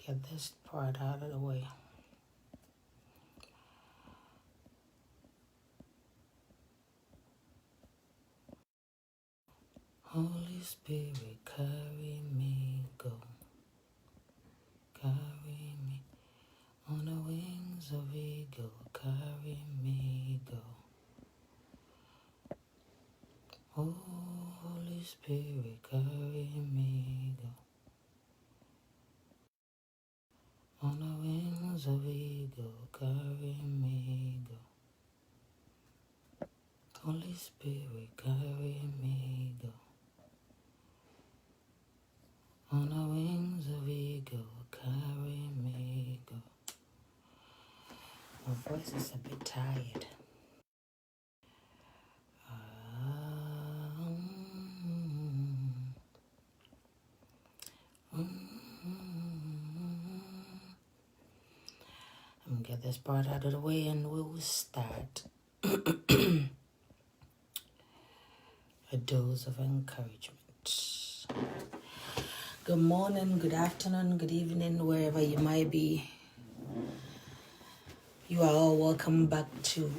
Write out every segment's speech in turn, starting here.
Get this part out of the way. Holy Spirit, carry me, go. Carry me on the wings of eagle. Carry me, go. Oh, Holy Spirit, carry me, go. On the wings of eagle, carry me, go. Holy Spirit, carry me, go. On the wings of eagle, carry me, go. My voice is a bit tired. I'm gonna get this part out of the way and we will start. A dose of encouragement. Good morning, good afternoon, good evening, wherever you might be. You are all welcome back to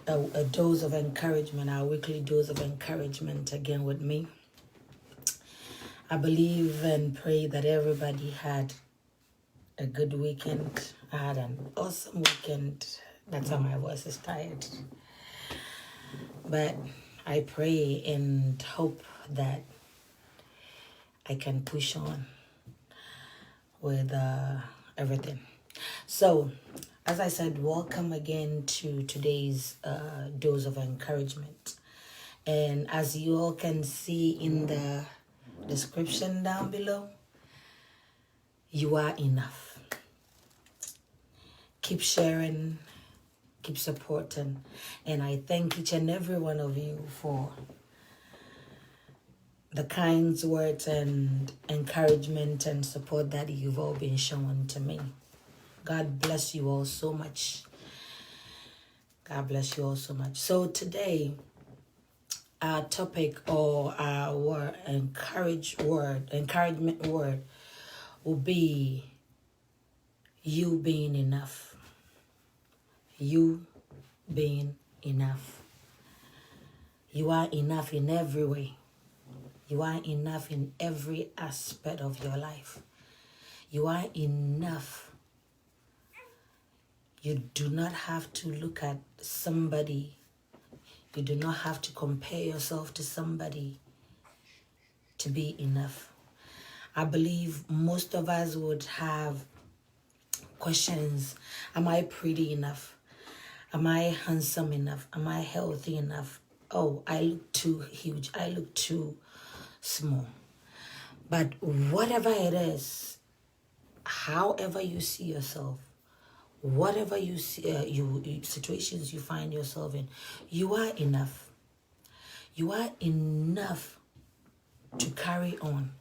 a dose of encouragement, our weekly dose of encouragement again with me. I believe and pray that everybody had a good weekend. I had an awesome weekend. That's why my voice is tired. But I pray and hope that I can push on with everything. So, as I said, welcome again to today's dose of encouragement. And as you all can see in the description down below, you are enough. Keep sharing, keep supporting. And I thank each and every one of you for the kind words and encouragement and support that you've all been showing to me. God bless you all so much. God bless you all so much. So today, our topic or our encouragement word will be you being enough. You being enough. You are enough in every way. You are enough in every aspect of your life. You are enough. You do not have to look at somebody. You do not have to compare yourself to somebody to be enough. I believe most of us would have questions. Am I pretty enough? Am I handsome enough? Am I healthy enough? Oh, I look too huge. I look too small. But whatever it is, however you see yourself, whatever you see, situations you find yourself in, you are enough. You are enough to carry on.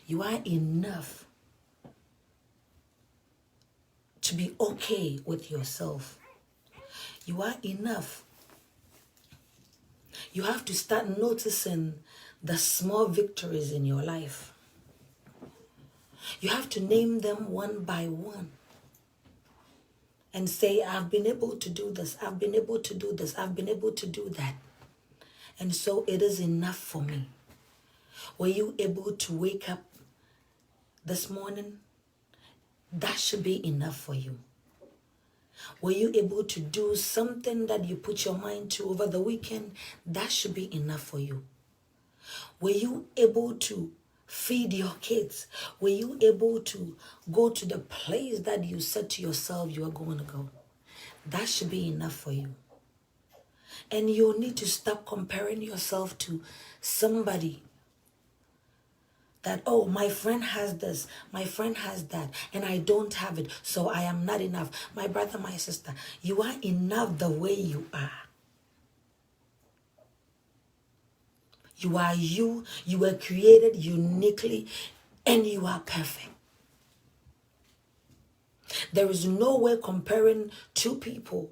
You are enough to be okay with yourself. You are enough. You have to start noticing the small victories in your life. You have to name them one by one and say, I've been able to do this, I've been able to do this, I've been able to do that. And so it is enough for me. Were you able to wake up this morning? That should be enough for you. Were you able to do something that you put your mind to over the weekend? That should be enough for you. Were you able to feed your kids? Were you able to go to the place that you said to yourself you are going to go? That should be enough for you. And you'll need to stop comparing yourself to somebody that, oh, my friend has this, my friend has that, and I don't have it, so I am not enough. My brother, my sister, you are enough the way you are. You are you. You were created uniquely, and you are perfect. There is no way comparing two people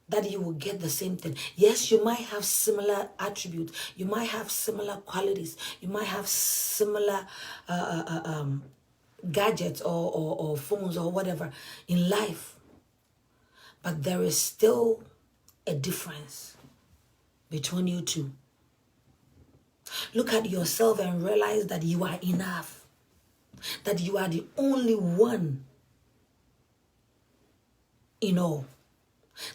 that you will get the same thing. Yes, you might have similar attributes. You might have similar qualities. You might have similar gadgets or phones or whatever in life. But there is still a difference between you two. Look at yourself and realize that you are enough. That you are the only one in all.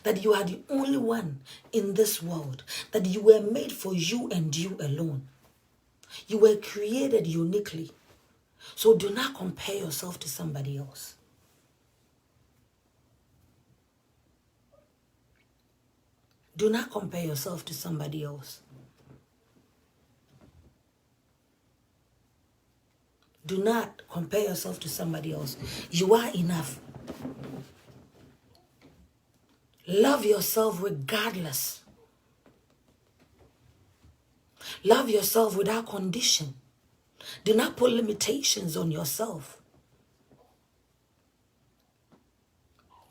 That you are the only one in this world. That you were made for you and you alone. You were created uniquely. So do not compare yourself to somebody else. Do not compare yourself to somebody else. Do not compare yourself to somebody else. You are enough. Love yourself regardless. Love yourself without condition. Do not put limitations on yourself.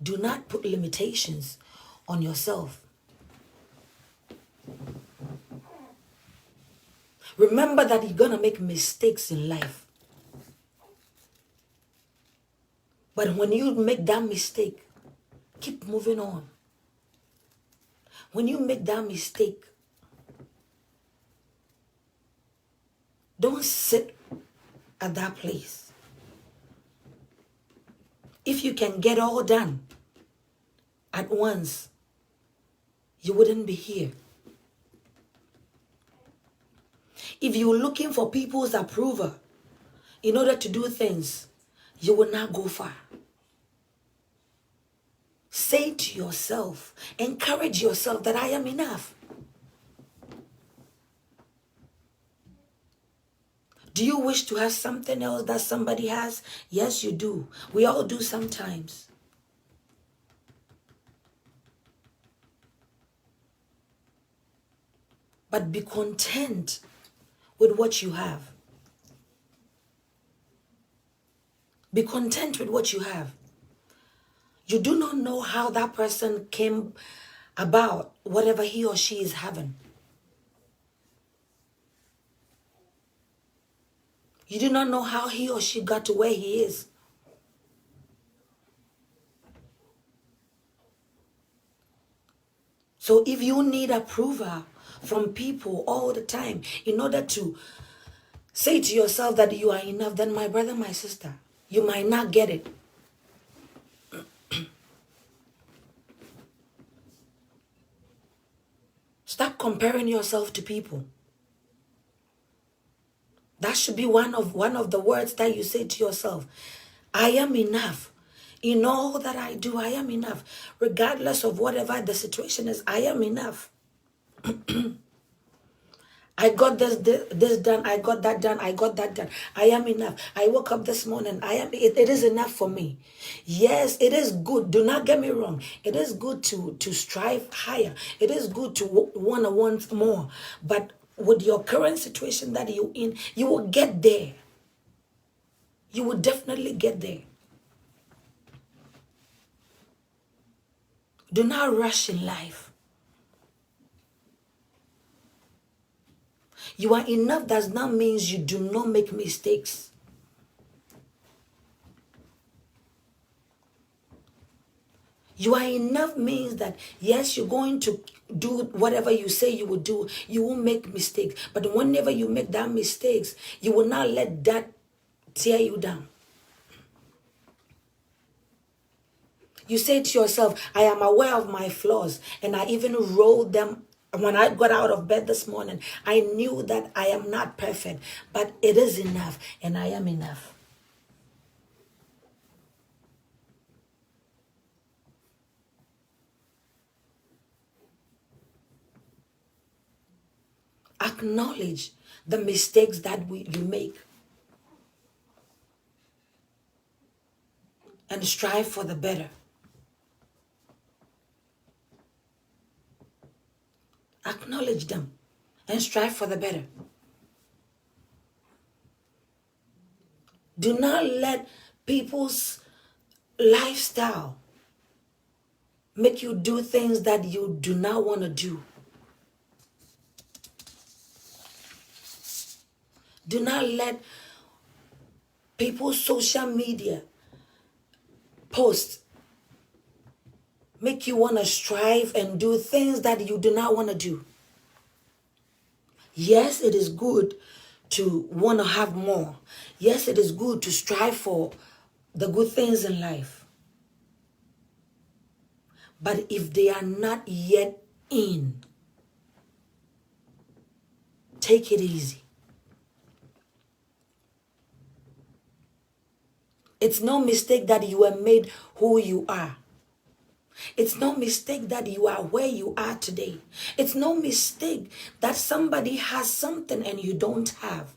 Do not put limitations on yourself. Remember that you're going to make mistakes in life. But when you make that mistake, keep moving on. When you make that mistake, don't sit at that place. If you can get all done at once, you wouldn't be here. If you're looking for people's approval in order to do things, you will not go far. Say to yourself, encourage yourself that I am enough. Do you wish to have something else that somebody has? Yes, you do. We all do sometimes. But be content with what you have. Be content with what you have. You do not know how that person came about whatever he or she is having. You do not know how he or she got to where he is. So if you need approval from people all the time in order to say to yourself that you are enough, then my brother, my sister, you might not get it. Stop comparing yourself to people. That should be one of the words that you say to yourself. I am enough. In all that I do, I am enough. Regardless of whatever the situation is, I am enough. I got this done. I got that done. I got that done. I am enough. I woke up this morning. It is enough for me. Yes, it is good. Do not get me wrong. It is good to strive higher. It is good to want more. But with your current situation that you're in, you will get there. You will definitely get there. Do not rush in life. You are enough does not mean you do not make mistakes. You are enough means that, yes, you're going to do whatever you say you will do. You will make mistakes. But whenever you make that mistakes, you will not let that tear you down. You say to yourself, I am aware of my flaws. And I even wrote them. When I got out of bed this morning, I knew that I am not perfect. But it is enough. And I am enough. Acknowledge the mistakes that you make and strive for the better. Acknowledge them and strive for the better. Do not let people's lifestyle make you do things that you do not want to do. Do not let people's social media posts make you want to strive and do things that you do not want to do. Yes, it is good to want to have more. Yes, it is good to strive for the good things in life. But if they are not yet in, take it easy. It's no mistake that you were made who you are. It's no mistake that you are where you are today. It's no mistake that somebody has something and you don't have.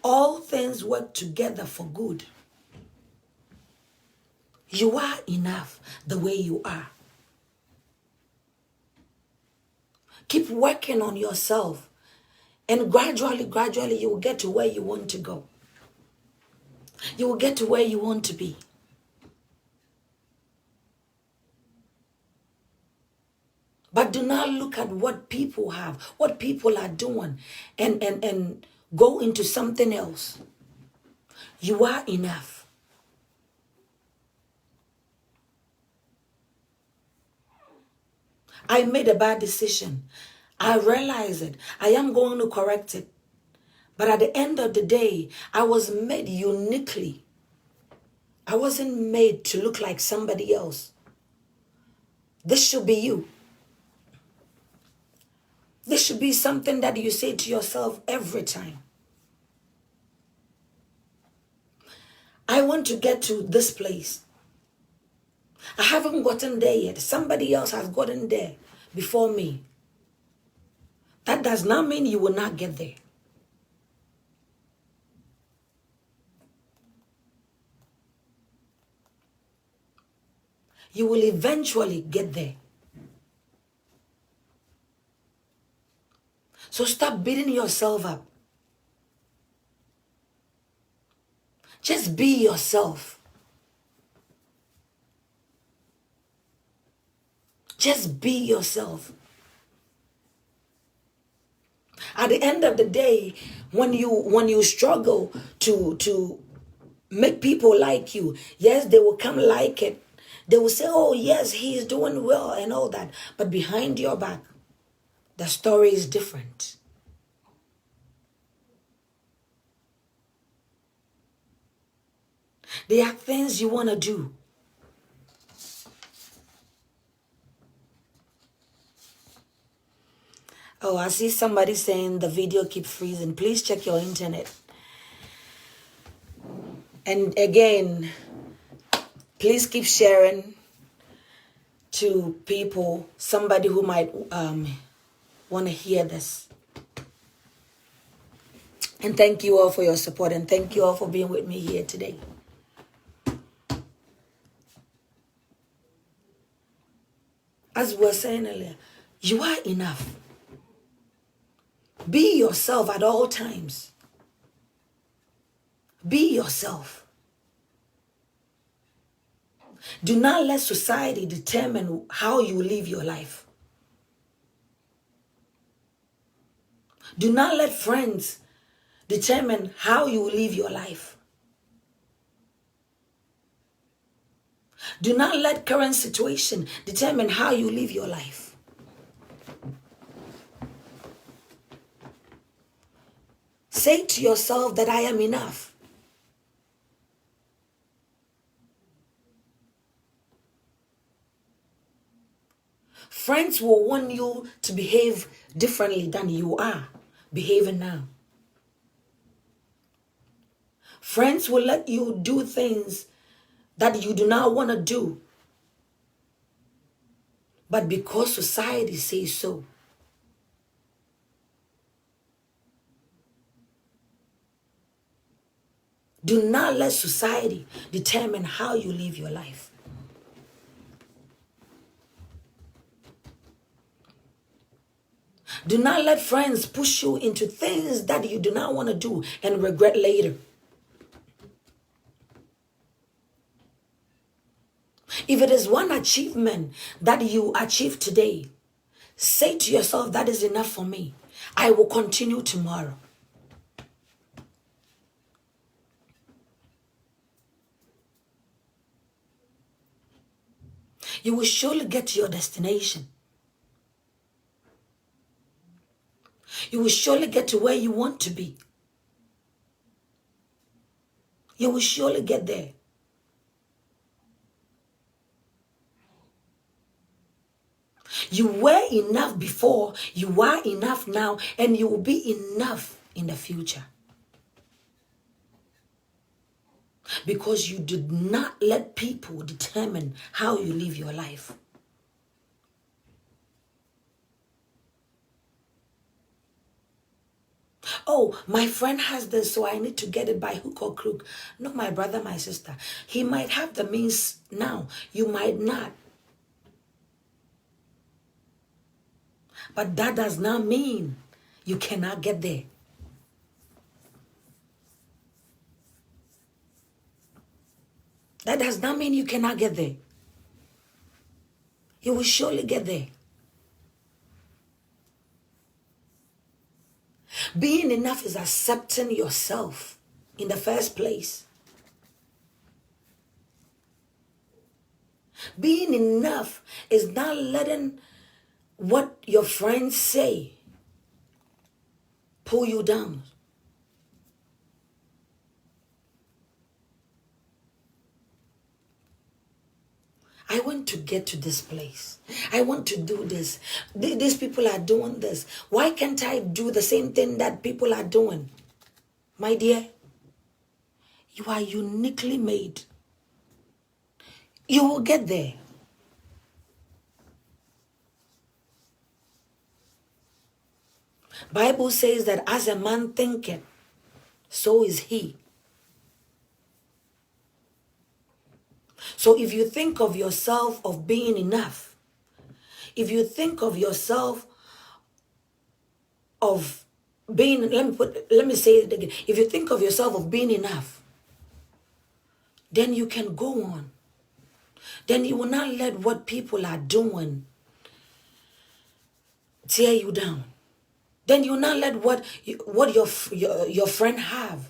All things work together for good. You are enough the way you are. Keep working on yourself. And gradually, you will get to where you want to go. You will get to where you want to be. But do not look at what people have, what people are doing, and go into something else. You are enough. I made a bad decision. I realize it. I am going to correct it. But at the end of the day, I was made uniquely. I wasn't made to look like somebody else. This should be you. This should be something that you say to yourself every time. I want to get to this place. I haven't gotten there yet. Somebody else has gotten there before me. That does not mean you will not get there. You will eventually get there. So stop beating yourself up. Just be yourself. Just be yourself. At the end of the day, when you struggle to make people like you, yes, they will come like it. They will say, oh yes, he is doing well and all that. But behind your back, the story is different. There are things you want to do. Oh, I see somebody saying the video keeps freezing. Please check your internet. And again, please keep sharing to people, somebody who might want to hear this. And thank you all for your support, and thank you all for being with me here today. As we were saying earlier, you are enough. Be yourself at all times. Be yourself. Do not let society determine how you live your life. Do not let friends determine how you live your life. Do not let current situation determine how you live your life. Say to yourself that I am enough. Friends will want you to behave differently than you are behaving now. Friends will let you do things that you do not want to do, but because society says so. Do not let society determine how you live your life. Do not let friends push you into things that you do not want to do and regret later. If it is one achievement that you achieve today, say to yourself, that is enough for me. I will continue tomorrow. You will surely get to your destination. You will surely get to where you want to be. You will surely get there. You were enough before, you are enough now, and you will be enough in the future. Because you did not let people determine how you live your life. Oh, my friend has this, so I need to get it by hook or crook. No, my brother, my sister. He might have the means now. You might not. But that does not mean you cannot get there. That does not mean you cannot get there. You will surely get there. Being enough is accepting yourself in the first place. Being enough is not letting what your friends say pull you down. I want to get to this place. I want to do this. These people are doing this. Why can't I do the same thing that people are doing? My dear, you are uniquely made. You will get there. Bible says that as a man thinketh, so is he. So if you think of yourself of being enough, if you think of yourself of being, let me say it again. If you think of yourself of being enough, then you can go on. Then you will not let what people are doing tear you down. Then you will not let what your friend have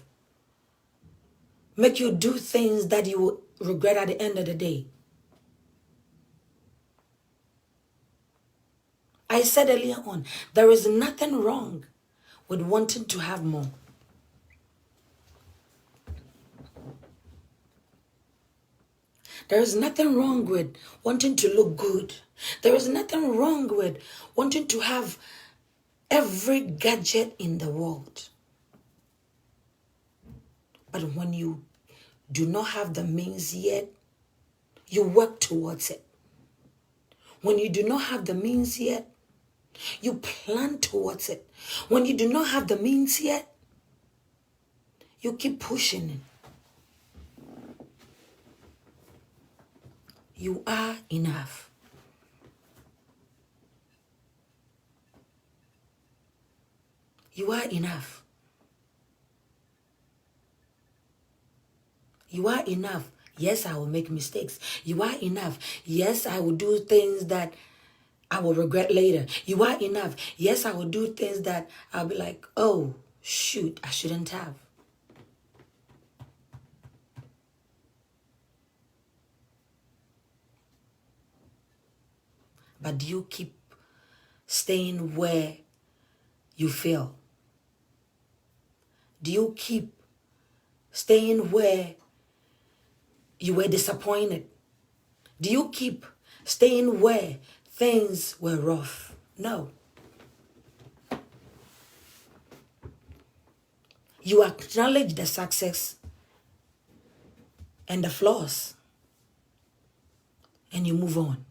make you do things that you will regret at the end of the day. I said earlier on, there is nothing wrong with wanting to have more. There is nothing wrong with wanting to look good. There is nothing wrong with wanting to have every gadget in the world. But when you do not have the means yet, you work towards it. When you do not have the means yet, you plan towards it. When you do not have the means yet, you keep pushing it. You are enough. You are enough. You are enough. Yes, I will make mistakes. You are enough. Yes, I will do things that I will regret later. You are enough. Yes, I will do things that I'll be like, oh, shoot, I shouldn't have. But do you keep staying where you fail? Do you keep staying where you were disappointed? Do you keep staying where things were rough? No. You acknowledge the success and the flaws, and you move on.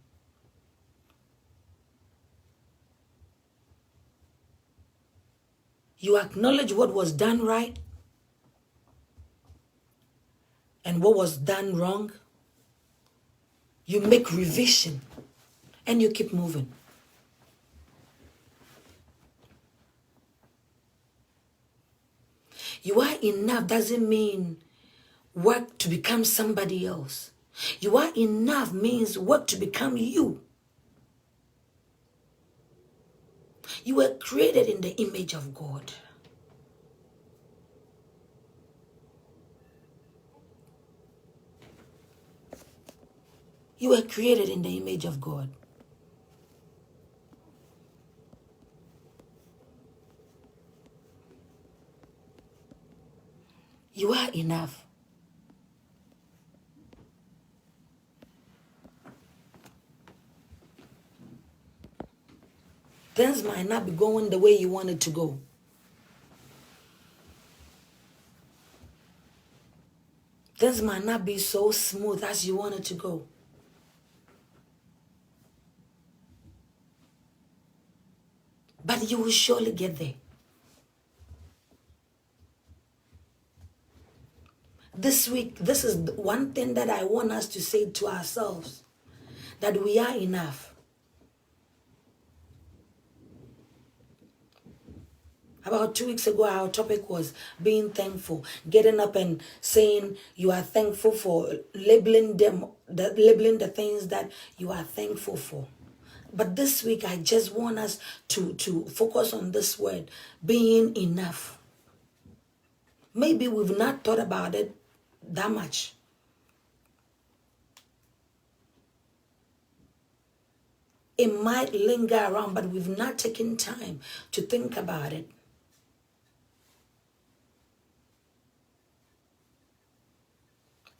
You acknowledge what was done right and what was done wrong. You make revision and you keep moving. You are enough doesn't mean work to become somebody else. You are enough means work to become you. You were created in the image of God. You were created in the image of God. You are enough. Things might not be going the way you want it to go. Things might not be so smooth as you want it to go. But you will surely get there. This week, this is one thing that I want us to say to ourselves, that we are enough. About 2 weeks ago, our topic was being thankful, getting up and saying you are thankful for, labeling the things that you are thankful for. But this week, I just want us to focus on this word, being enough. Maybe we've not thought about it that much. It might linger around, but we've not taken time to think about it.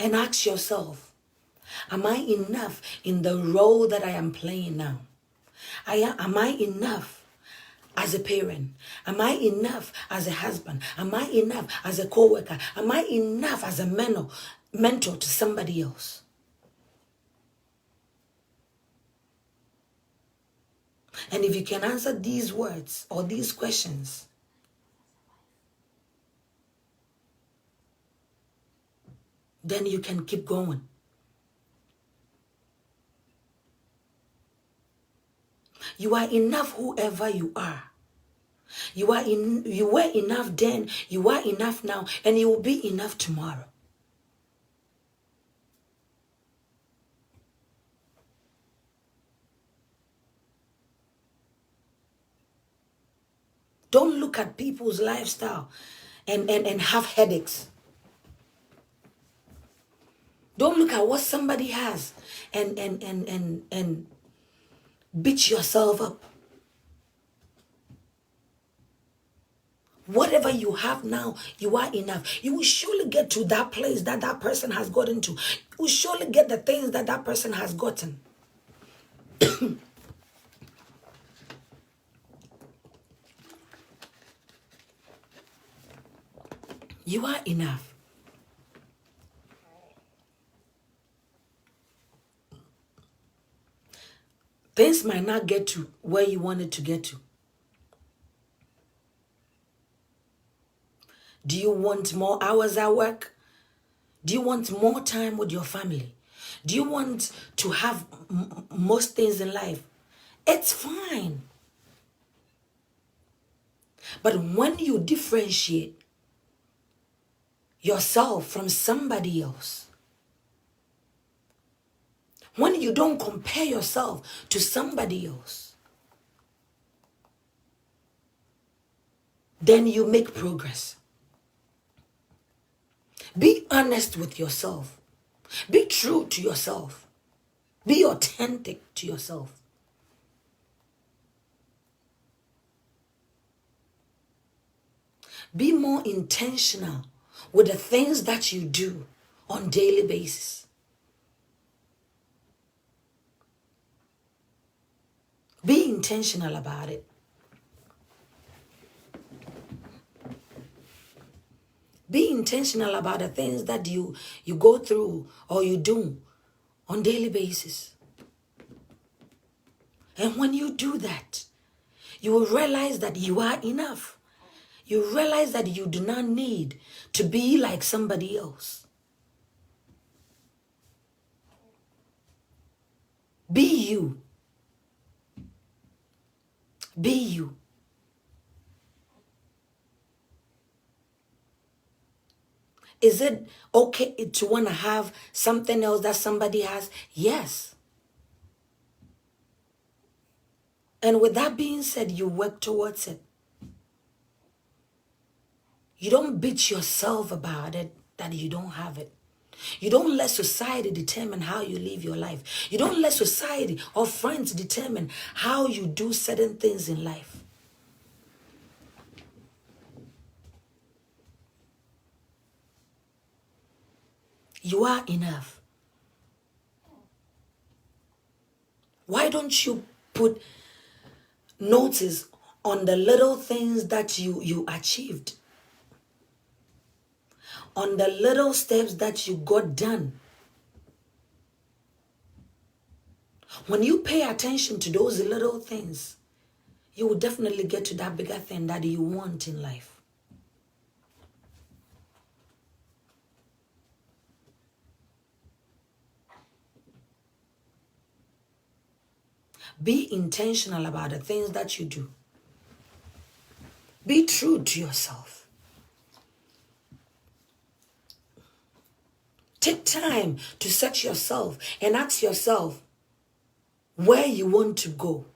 And ask yourself, am I enough in the role that I am playing now? Am I enough as a parent? Am I enough as a husband? Am I enough as a co-worker? Am I enough as a mentor to somebody else? And if you can answer these words or these questions, then you can keep going. You are enough whoever you are. You were enough then, you are enough now, and you will be enough tomorrow. Don't look at people's lifestyle and have headaches. Don't look at what somebody has and beat yourself up. Whatever you have now, you are enough. You will surely get to that place that that person has gotten to. You will surely get the things that that person has gotten. You are enough. Things might not get to where you wanted to get to. Do you want more hours at work? Do you want more time with your family? Do you want to have most things in life? It's fine. But when you differentiate yourself from somebody else, when you don't compare yourself to somebody else, then you make progress. Be honest with yourself. Be true to yourself. Be authentic to yourself. Be more intentional with the things that you do on a daily basis. Be intentional about it. Be intentional about the things that you go through or you do on a daily basis. And when you do that, you will realize that you are enough. You realize that you do not need to be like somebody else. Be you. Be you. Is it okay to want to have something else that somebody has? Yes. And with that being said, you work towards it. You don't beat yourself about it that you don't have it. You don't let society determine how you live your life. You don't let society or friends determine how you do certain things in life. You are enough. Why don't you put notice on the little things that you achieved? On the little steps that you got done. When you pay attention to those little things, you will definitely get to that bigger thing that you want in life. Be intentional about the things that you do. Be true to yourself. Take time to search yourself and ask yourself where you want to go,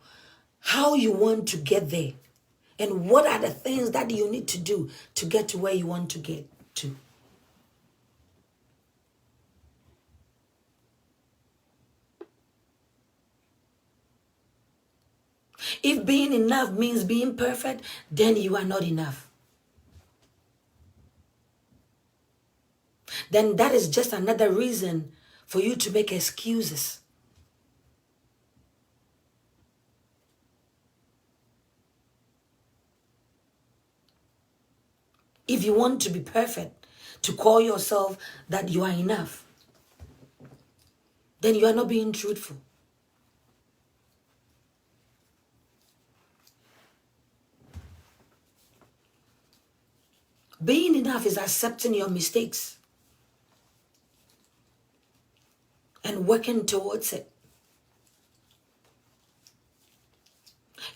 how you want to get there, and what are the things that you need to do to get to where you want to get to. If being enough means being perfect, then you are not enough. Then that is just another reason for you to make excuses. If you want to be perfect, to call yourself that you are enough, then you are not being truthful. Being enough is accepting your mistakes and working towards it.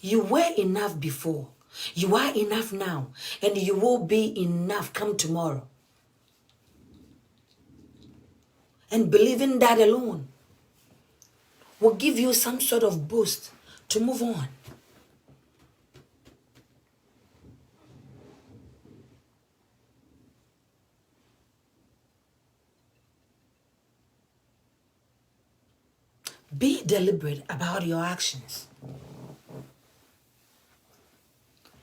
You were enough before. You are enough now. And you will be enough come tomorrow. And believing that alone will give you some sort of boost to move on. Be deliberate about your actions.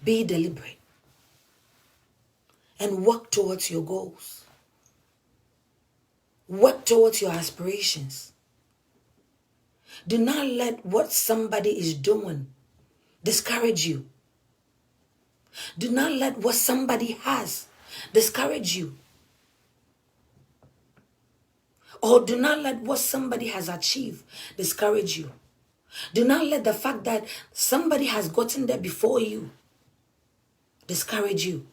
Be deliberate. And work towards your goals. Work towards your aspirations. Do not let what somebody is doing discourage you. Do not let what somebody has discourage you. Or do not let what somebody has achieved discourage you. Do not let the fact that somebody has gotten there before you discourage you.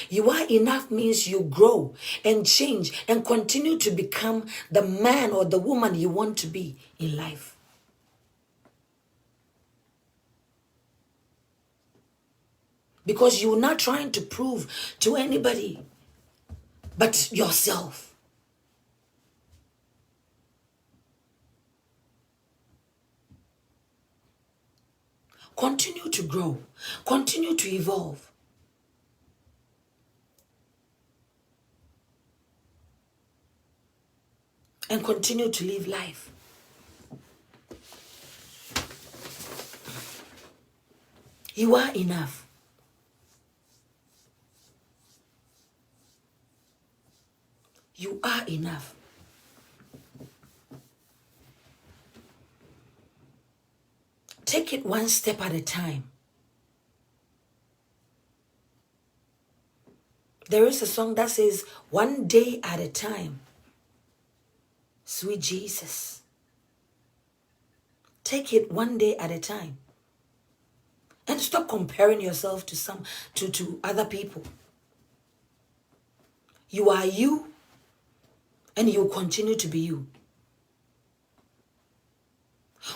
You are enough means you grow and change and continue to become the man or the woman you want to be in life. Because you're not trying to prove to anybody but yourself. Continue to grow. Continue to evolve. And continue to live life. You are enough. You are enough. Take it one step at a time. There is a song that says, one day at a time. Sweet Jesus. Take it one day at a time. And stop comparing yourself to other people. You are you, and you continue to be you.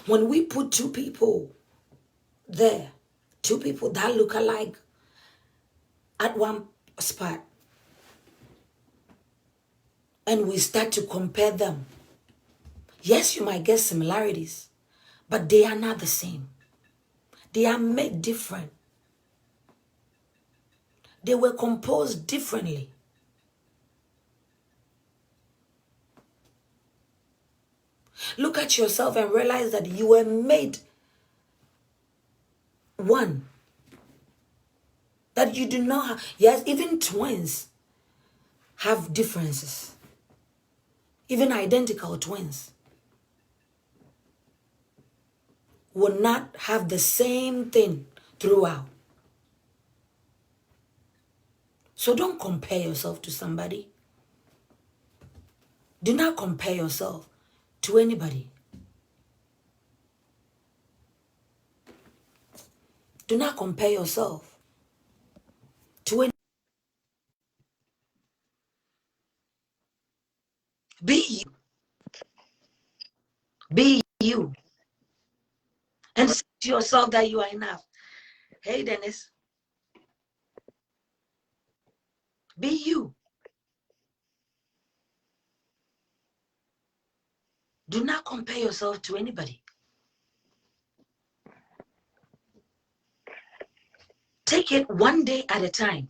When we put two people there Two people that look alike at one spot, and we start to compare them. Yes, you might get similarities, but they are not the same. They are made different. They were composed differently. Look at yourself and realize that you were made one. That you do not have. Yes, even twins have differences. Even identical twins will not have the same thing throughout. So don't compare yourself to somebody. Do not compare yourself to anybody. Do not compare yourself to any. Be you. Be you. And say to yourself that you are enough. Hey, Dennis. Be you. Do not compare yourself to anybody. Take it one day at a time.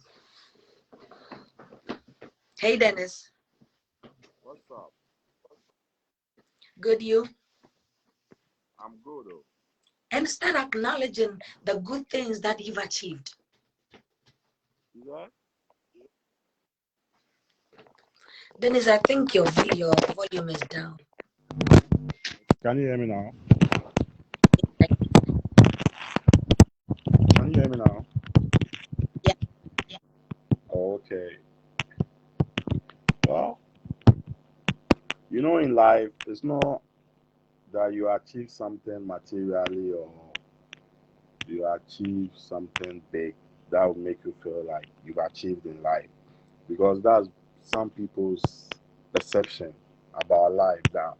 Hey, Dennis. What's up? Good, you? I'm good though. And start acknowledging the good things that you've achieved. You what? Dennis, I think your volume is down. Can you hear me now? Can you hear me now? Yeah. Okay. Well, in life, it's not that you achieve something materially or you achieve something big that will make you feel like you've achieved in life. Because that's some people's perception about life, that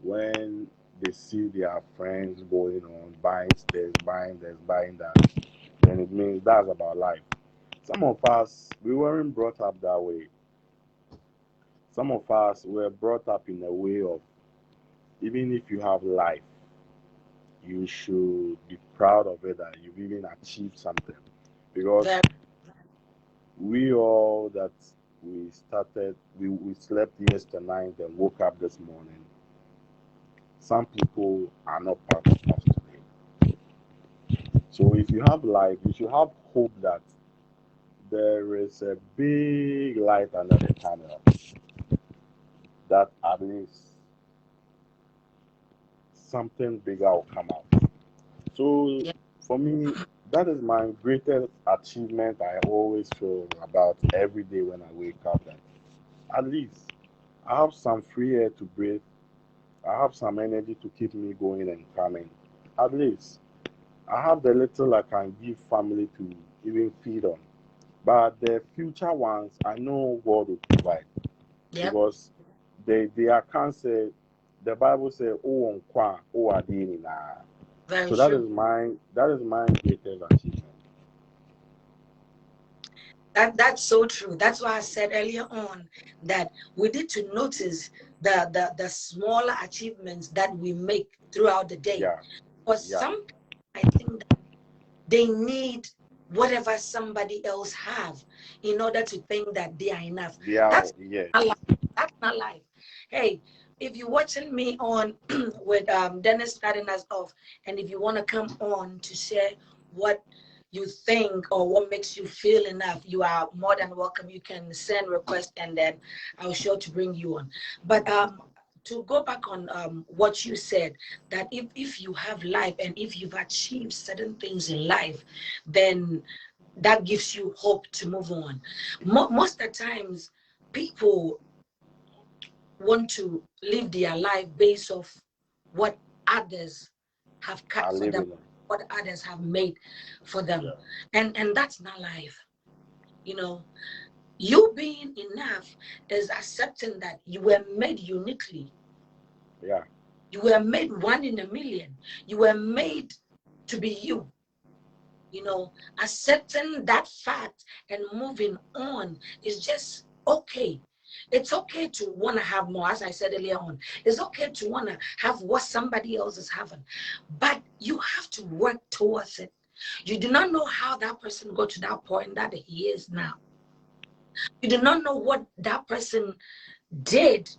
when they see their friends going on, buying this, buying that, then it means that's about life. Some of us, we weren't brought up that way. Some of us were brought up in a way of, even if you have life, you should be proud of it that you've even achieved something. Because Very, we all that we slept yesterday night and woke up this morning. Some people are not part of us today. So if you have life, you should have hope that there is a big light under the tunnel, that at least something bigger will come out. So yeah, for me, that is my greatest achievement. I always feel about every day when I wake up, that at least I have some free air to breathe. I have some energy to keep me going and coming. At least I have the little I can give family to even feed on. But the future ones, I know God will provide, yep, because they are cancer. The Bible says, "Oh, on kwa, oh, adini na." very So true. that is my greatest achievement. That's so true. That's why I said earlier on that we need to notice the smaller achievements that we make throughout the day. Yeah, For yeah. some, I think that they need whatever somebody else have in order to think that they are enough. They are, That's yes. not life. That's not life. Hey, if you're watching me on with Dennis starting us off, and if you want to come on to share what you think or what makes you feel enough, you are more than welcome. You can send request, and then I'll sure to bring you on. But to go back on what you said, that if you have life and if you've achieved certain things in life, then that gives you hope to move on. Most of the times, people want to live their life based off what others have Are cut for them, living. what others have made for them. Yeah, And that's not life. You know, you being enough is accepting that you were made uniquely. yeah, You were made one in a million. You were made to be you. You know, accepting that fact and moving on is just okay. It's okay to want to have more, as I said earlier on. It's okay to want to have what somebody else is having, but you have to work towards it. You do not know how that person got to that point that he is now. You do not know what that person did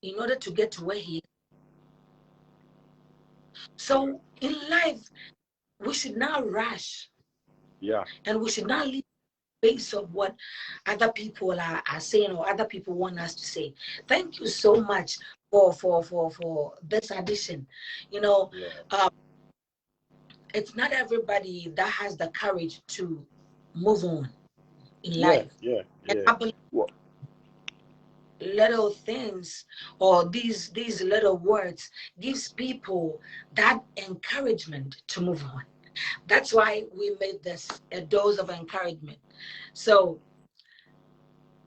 in order to get to where he is. So in life, we should not rush, Yeah. and we should not leave base of what other people are saying or other people want us to say. Thank you so much for this addition. You know, Yeah. it's not everybody that has the courage to move on in Yeah. life. Yeah. And Yeah. I believe Well, little things or these little words gives people that encouragement to move on. That's why we made this a dose of encouragement. So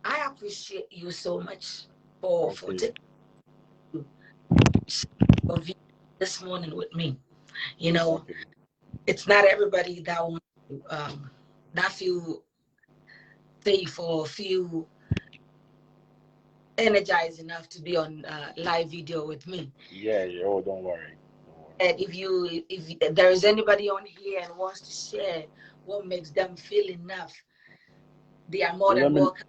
I appreciate you so much for okay. taking your view this morning with me. You know, Okay. it's not everybody that wants to that feel safe or feel energized enough to be on live video with me. Yeah. Yeah. Oh, don't worry. Don't worry. And if there is anybody on here and wants to share what makes them feel enough, they are So more than welcome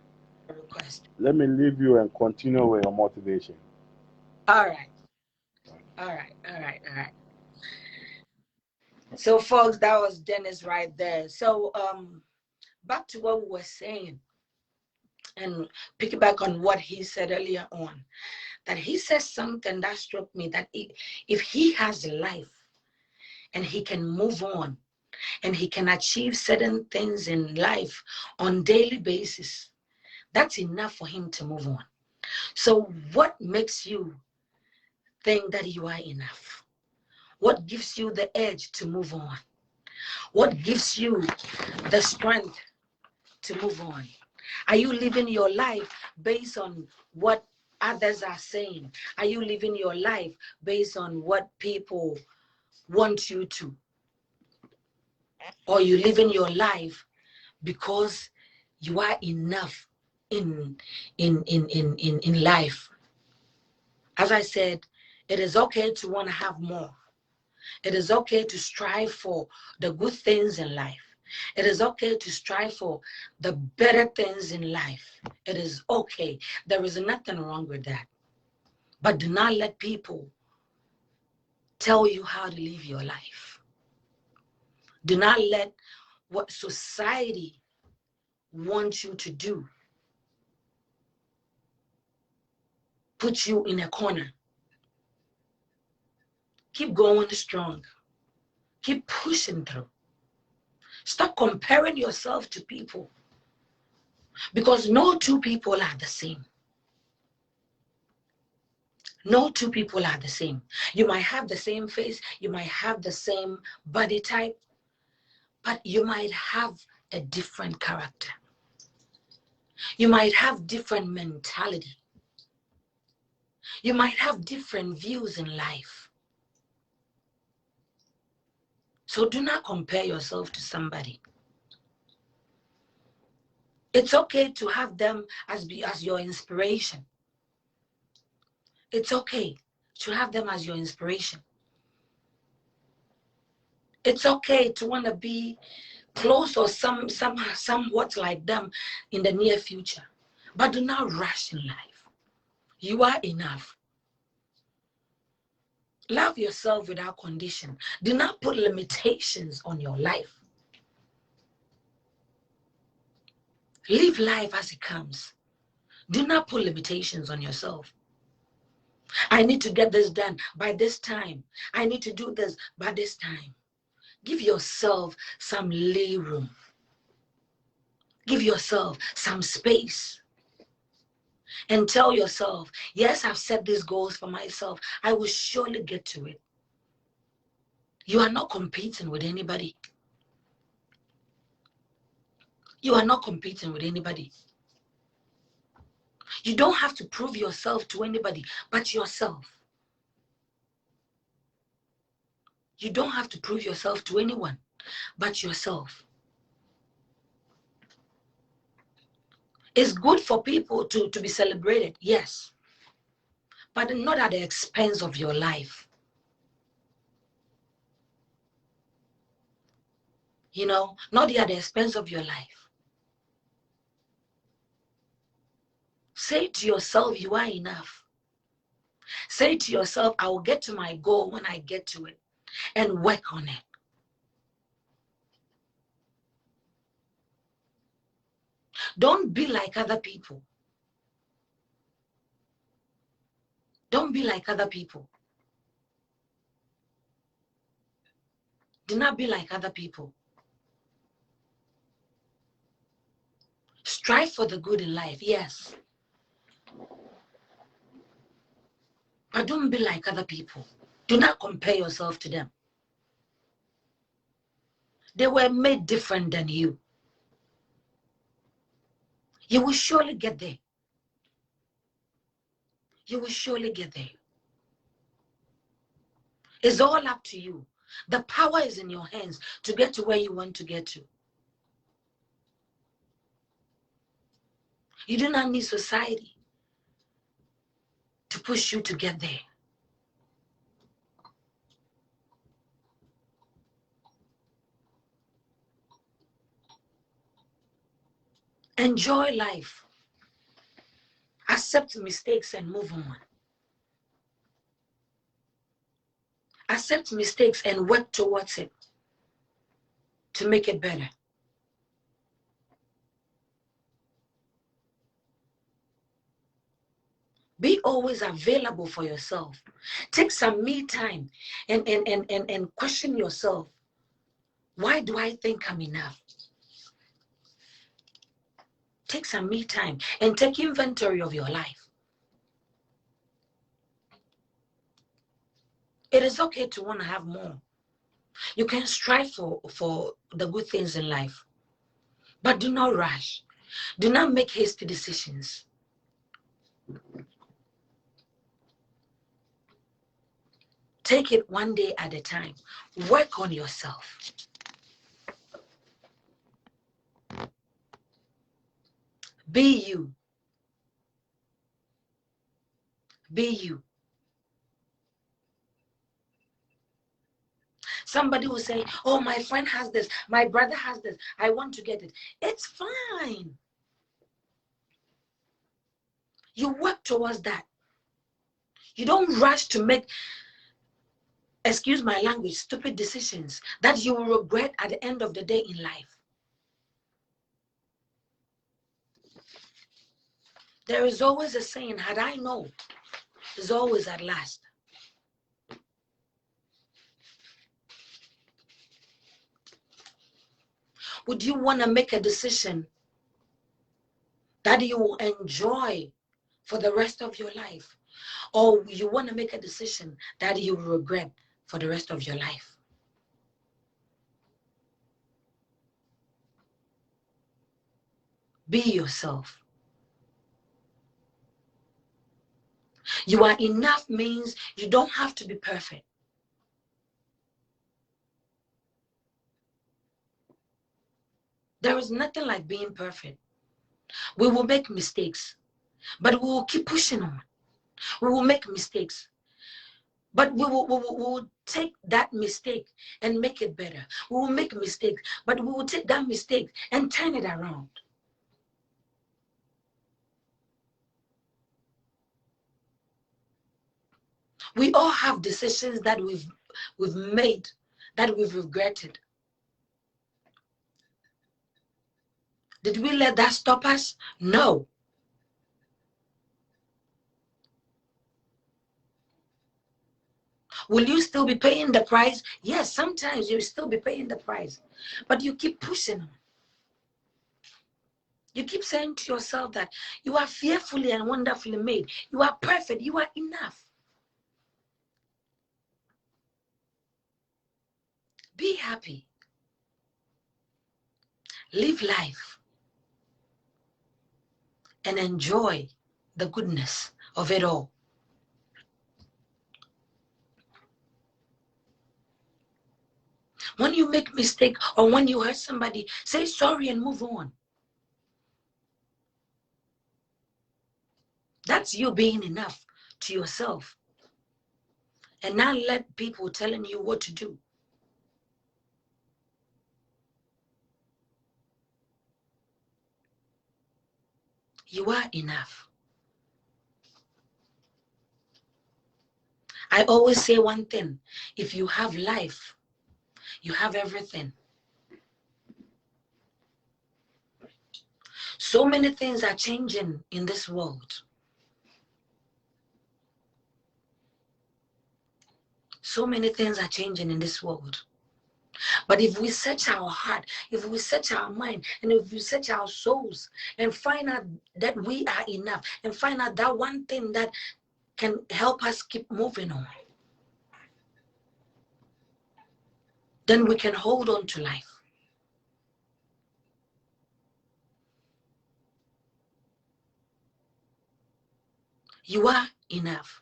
to request. let me leave you and continue with your motivation. All right, all right, all right, all right. So, folks, that was Dennis right there. So, back to what we were saying, and piggyback on what he said earlier on. That he says something that struck me that if he has life and he can move on and he can achieve certain things in life on daily basis, that's enough for him to move on. So what makes you think that you are enough? What gives you the edge to move on? What gives you the strength to move on? Are you living your life based on what others are saying? Are you living your life based on what people want you to? Or you living your life because you are enough in in life? As I said, it is okay to want to have more. It is okay to strive for the good things in life. It is okay to strive for the better things in life. It is okay. There is nothing wrong with that. But do not let people tell you how to live your life. Do not let what society wants you to do put you in a corner. Keep going strong. Keep pushing through. Stop comparing yourself to people because no two people are the same. No two people are the same. You might have the same face, you might have the same body type, but you might have a different character. You might have different mentality. You might have different views in life. So do not compare yourself to somebody. It's okay to have them as your inspiration. It's okay to have them as your inspiration. It's okay to want to be close or somewhat like them in the near future. But do not rush in life. You are enough. Love yourself without condition. Do not put limitations on your life. Live life as it comes. Do not put limitations on yourself. I need to get this done by this time. I need to do this by this time. Give yourself some lay room. Give yourself some space. And tell yourself, yes, I've set these goals for myself. I will surely get to it. You are not competing with anybody. You are not competing with anybody. You don't have to prove yourself to anybody but yourself. You don't have to prove yourself to anyone. but yourself. It's good for people to be celebrated, yes, but not at the expense of your life. You know, not at the expense of your life. Say to yourself, you are enough. Say to yourself, I will get to my goal when I get to it, and work on it. Don't be like other people. Don't be like other people. Do not be like other people. Strive for the good in life, yes. But don't be like other people. Do not compare yourself to them. They were made different than you. You will surely get there. You will surely get there. It's all up to you. The power is in your hands to get to where you want to get to. You do not need society to push you to get there. Enjoy life. Accept mistakes and move on. Accept mistakes and work towards it to make it better. Be always available for yourself. Take some me time and question yourself. Why do I think I'm enough? Take some me time and take inventory of your life. It is okay to want to have more. You can strive for the good things in life, but do not rush. Do not make hasty decisions. Take it one day at a time. Work on yourself. Be you. Be you. Somebody will say, oh, my friend has this, my brother has this, I want to get it. It's fine. You work towards that. You don't rush to make, excuse my language, stupid decisions that you will regret at the end of the day in life. There is always a saying, had I known, is always at last. Would you want to make a decision that you will enjoy for the rest of your life? Or you want to make a decision that you will regret for the rest of your life? Be yourself. You are enough means you don't have to be perfect. There is nothing like being perfect. We will make mistakes, but we will keep pushing on. We will make mistakes, but we will take that mistake and make it better. We will make mistakes, but we will take that mistake and turn it around. We all have decisions that we've made that we've regretted. Did we let that stop us? No. Will you still be paying the price? Yes, sometimes you'll still be paying the price, but you keep pushing on. You keep saying to yourself that you are fearfully and wonderfully made. You are perfect. You are enough. Be happy. Live life and enjoy the goodness of it all. When you make mistake or when you hurt somebody, say sorry and move on. That's you being enough to yourself. And not let people telling you what to do. You are enough. I always say one thing. If you have life, you have everything. So many things are changing in this world. So many things are changing in this world. But if we search our heart, if we search our mind, and if we search our souls and find out that we are enough and find out that one thing that can help us keep moving on, then we can hold on to life. You are enough.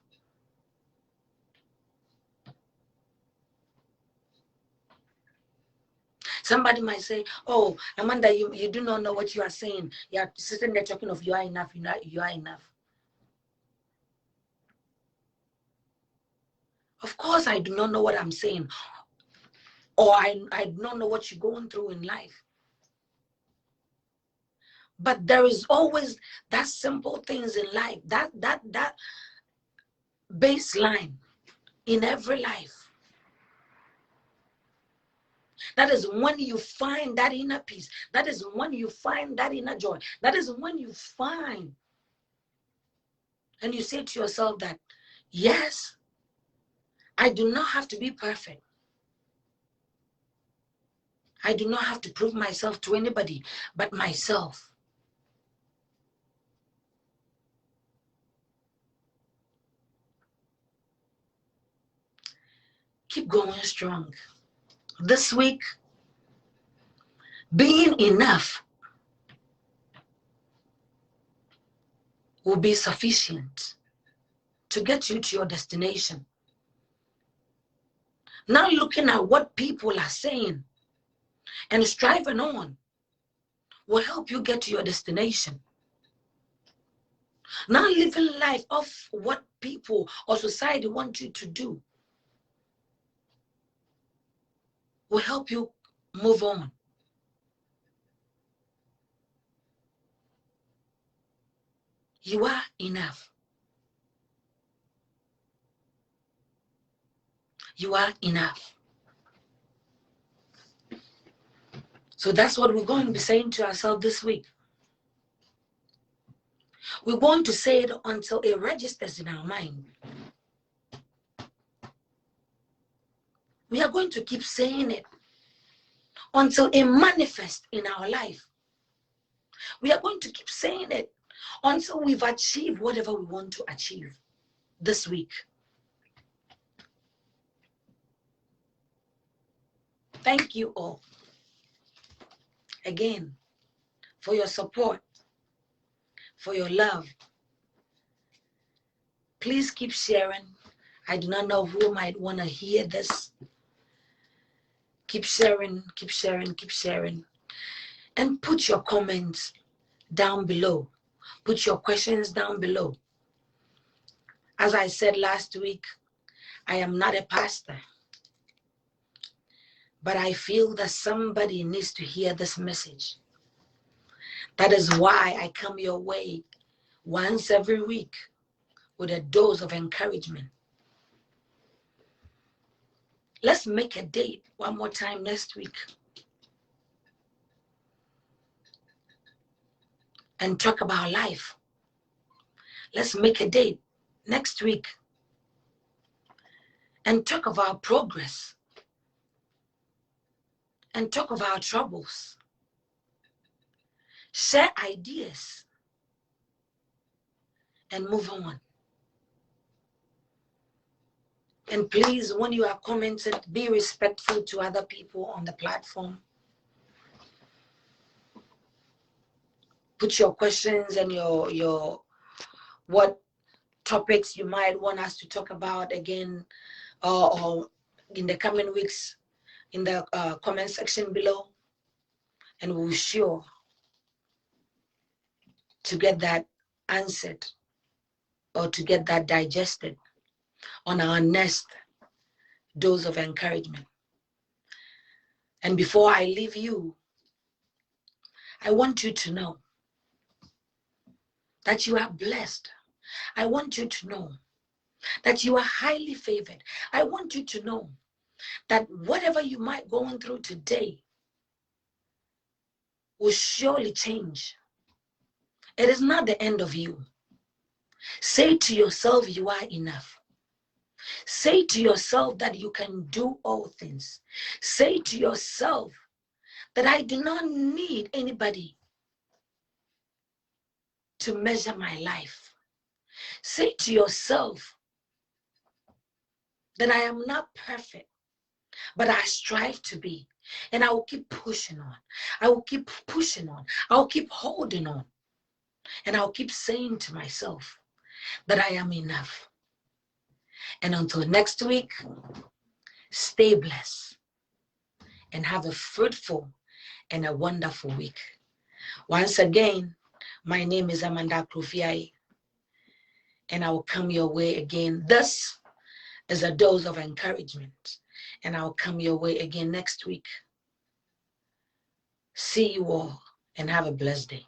Somebody might say, oh, Amanda, you do not know what you are saying. You are sitting there talking of you are enough, you are enough. Of course, I do not know what I'm saying. Or I do not know what you're going through in life. But there is always that simple things in life, that baseline in every life. That is when you find that inner peace. That is when you find that inner joy. That is when you find and you say to yourself that, yes, I do not have to be perfect. I do not have to prove myself to anybody but myself. Keep going strong. This week, being enough will be sufficient to get you to your destination. Not looking at what people are saying and striving on will help you get to your destination. Not living life off what people or society want you to do will help you move on. You are enough. You are enough. So that's what we're going to be saying to ourselves this week. We're going to say it until it registers in our mind. We are going to keep saying it until it manifests in our life. We are going to keep saying it until we've achieved whatever we want to achieve this week. Thank you all again for your support, for your love. Please keep sharing. I do not know who might want to hear this. Keep sharing, keep sharing, keep sharing. And put your comments down below. Put your questions down below. As I said last week, I am not a pastor, but I feel that somebody needs to hear this message. That is why I come your way once every week with a dose of encouragement. Let's make a date one more time next week and talk about life. Let's make a date next week and talk of our progress and talk of our troubles. Share ideas and move on. And please, when you are commenting, be respectful to other people on the platform. Put your questions and your what topics you might want us to talk about again or in the coming weeks. in the comment section below, and we'll sure to get that answered or to get that digested on our next dose of encouragement. And before I leave you, I want you to know that you are blessed. I want you to know that you are highly favored. I want you to know that whatever you might going through today will surely change. It is not the end of you. Say to yourself, you are enough. Say to yourself that you can do all things. Say to yourself that I do not need anybody to measure my life. Say to yourself that I am not perfect, but I strive to be. And I will keep pushing on. I will keep pushing on. I'll keep holding on. And I'll keep saying to myself that I am enough. And until next week, stay blessed and have a fruitful and a wonderful week. Once again, my name is Amanda Krufiai, and I will come your way again. This is a dose of encouragement, and I'll come your way again next week. See you all and have a blessed day.